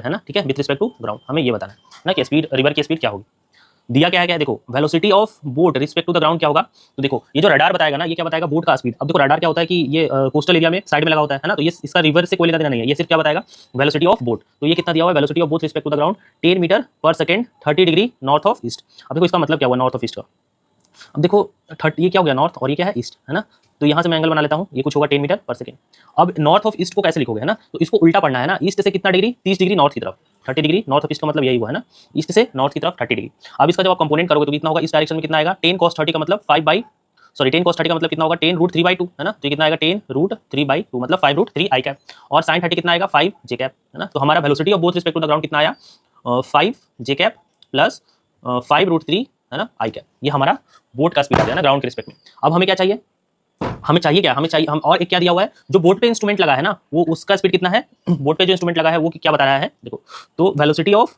है ना, ठीक है, विथ रिस्पेक्ट टू ग्राउंड हमें ये बताना है ना कि स्पीड रिवर की स्पीड क्या होगी। दिया क्या है, क्या है देखो, velocity of boat respect to the ground क्या होगा। तो देखो ये जो रडार बताएगा ना, ये क्या बताएगा, बोट का स्पीड। अब देखो रडार क्या होता है कि ये कोस्टल एरिया में साइड में लगा होता है ना, तो ये इसका रिवर से कोई लेना देना नहीं है, ये सिर्फ क्या बताएगा, वेलोसिटी ऑफ बोट। तो ये कितना दिया हुआ है, velocity of boat respect to the ground 10 metre पर second 30 degree north of east. अब देखो इसका मतलब क्या हुआ नॉर्थ ऑफ ईस्ट का। अब देखो 30 ये क्या हो गया नॉर्थ और ये क्या है ईस्ट, है ना। तो यहाँ से मैं एंगल बना लेता हूँ, ये कुछ होगा 10 मीटर पर सेकंड। अब नॉर्थ ऑफ ईस्ट को कैसे लिखोगे, है ना, तो इसको उल्टा पढ़ना है ना, ईस्ट से कितना डिग्री 30 डिग्री नॉर्थ की तरफ, 30 डिग्री नॉर्थ ऑफ ईस्ट का मतलब यही हुआ है ना, ईस्ट से नॉर्थ की तरफ 30 डिग्री। अब इसका जब आप कंपोनेंट करोगे तो कितना होगा, इस डायरेक्शन में कितना आएगा 10 cos 30 का मतलब 10 cos 30 का मतलब कितना होगा 10 रूट 3/2, है ना। तो ये कितना आएगा 10 रूट 3/2 मतलब 5 रूट 3 आई कैप। और sin 30 कितना आएगा 5 जे कैप, है ना। तो हमारा velocity of both respect to the ground कितना आया 5 जे कैप प्लस 5 रूट 3, है ना, आई कैप। ये हमारा बोट का स्पीड आ गया ना ग्राउंड के रिस्पेक्ट में। अब हमें क्या चाहिए, हमें चाहिए क्या, हमें चाहिए हम और एक क्या दिया हुआ है, जो बोट पे इंस्ट्रूमेंट लगा है ना, वो उसका स्पीड कितना है, बोट पे जो इंस्ट्रूमेंट लगा है वो क्या बता रहा है देखो। तो velocity of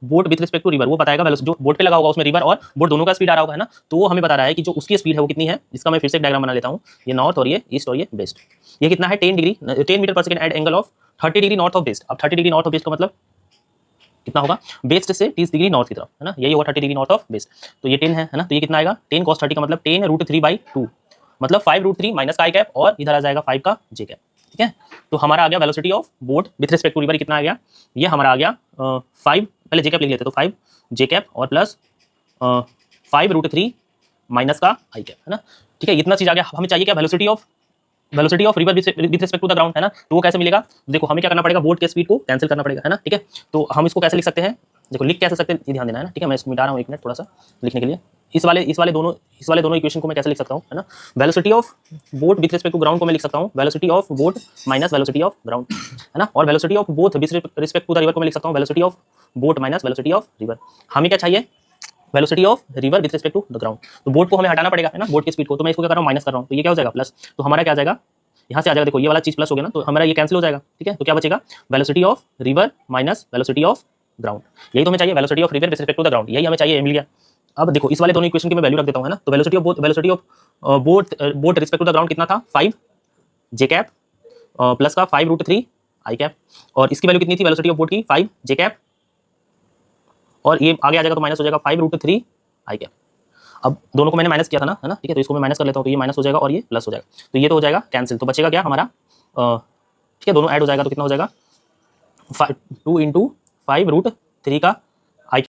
boat with respect to river वो बताएगा, जो बोट पे लगा होगा उसमें रिवर और बोट दोनों का स्पीड आ रहा होगा, है ना। तो वो हमें बता रहा है कि जो उसकी स्पीड है वो कितनी है। इसका मैं फिर से डायग्राम बना लेता हूँ, ये नॉर्थ और ये ईस्ट और ये वेस्ट। ये कितना है 10 मीटर पर second at angle of 30 degree north of west. अब 30 डिग्री नॉर्थ ऑफ वेस्ट का मतलब कितना होगा, वेस्ट से 30 डिग्री नॉर्थ की तरफ, है ना, यही होगा 30 डिग्री नॉर्थ ऑफ वेस्ट। तो ये 10 है ना, तो ये कितना आएगा 10 cos 30 का मतलब 10 रूट 3/2 मतलब 5 रूट 3 माइनस का आई कैप और इधर आ जाएगा 5 का जे कैप, ठीक है। तो हमारा आ गया velocity of boat with respect to river कितना आ गया, ये हमारा आ गया 5, पहले जे कैप लिख लेते तो 5 जे कैप और प्लस 5 रूट 3 माइनस का आई कैप, है ना, ठीक है। इतना चीज आ गया। हमें चाहिए क्या, velocity of river with respect to the ground, है ना। तो वो कैसे मिलेगा, देखो हमें क्या करना पड़ेगा, बोट के स्पीड को कैंसिल करना पड़ेगा, है ना, ठीक है। तो हम इसको कैसे लिख सकते हैं, देखो लिख कैसे सकते हैं ये ध्यान देना है ना, ठीक है। मैं इसको मिटा रहा हूँ एक मिनट थोड़ा सा लिखने के लिए। इस वाले दोनों इक्वेशन को मैं कैसे लिख सकता हूँ, है ना, velocity of boat with respect to ground को मैं लिख सकता हूँ velocity of boat minus velocity of ground, है ना। और velocity of both with respect to the river को मैं लिख सकता हूँ velocity of boat minus velocity of river. हमें क्या चाहिए, velocity of river with respect to the ground. तो बोट को हमें हटाना पड़ेगा, है ना, बोट की स्पीड को। तो मैं इसको क्या कर रहा हूँ माइनस कर रहा हूँ, तो ये क्या हो जाएगा प्लस। तो हमारा क्या आ जाएगा, यहाँ से आ जाएगा, देखो ये वाला चीज प्लस हो गया ना, तो हमारा ये कैंसिल हो जाएगा, ठीक है। तो क्या बचेगा, velocity of river minus velocity of ground. यही तो हमें चाहिए, velocity of river with respect to the ground, यही हमें चाहिए, मिल गया। अब देखो इस वाले दोनों इक्वेशन की मैं वैल्यू रख देता हूँ, है ना। तो velocity of boat respect to the ground कितना था 5 जे कैप प्लस का 5 रूट 3 आई कैप। और इसकी वैल्यू कितनी थी वेलोसिटी ऑफ बोट की 5 जे कैप, और ये आगे आ जाएगा तो माइनस हो जाएगा 5 रूट 3 आई कैप। अब दोनों को मैंने माइनस किया था ना, है ना, ठीक है। तो इसको मैं माइनस कर लेता हूँ, तो ये माइनस हो जाएगा और ये प्लस हो जाएगा, तो ये तो हो जाएगा कैंसिल। तो बचेगा क्या हमारा, ठीक है, दोनों ऐड हो जाएगा तो कितना हो जाएगा 2 इंटू 5 रूट 3 का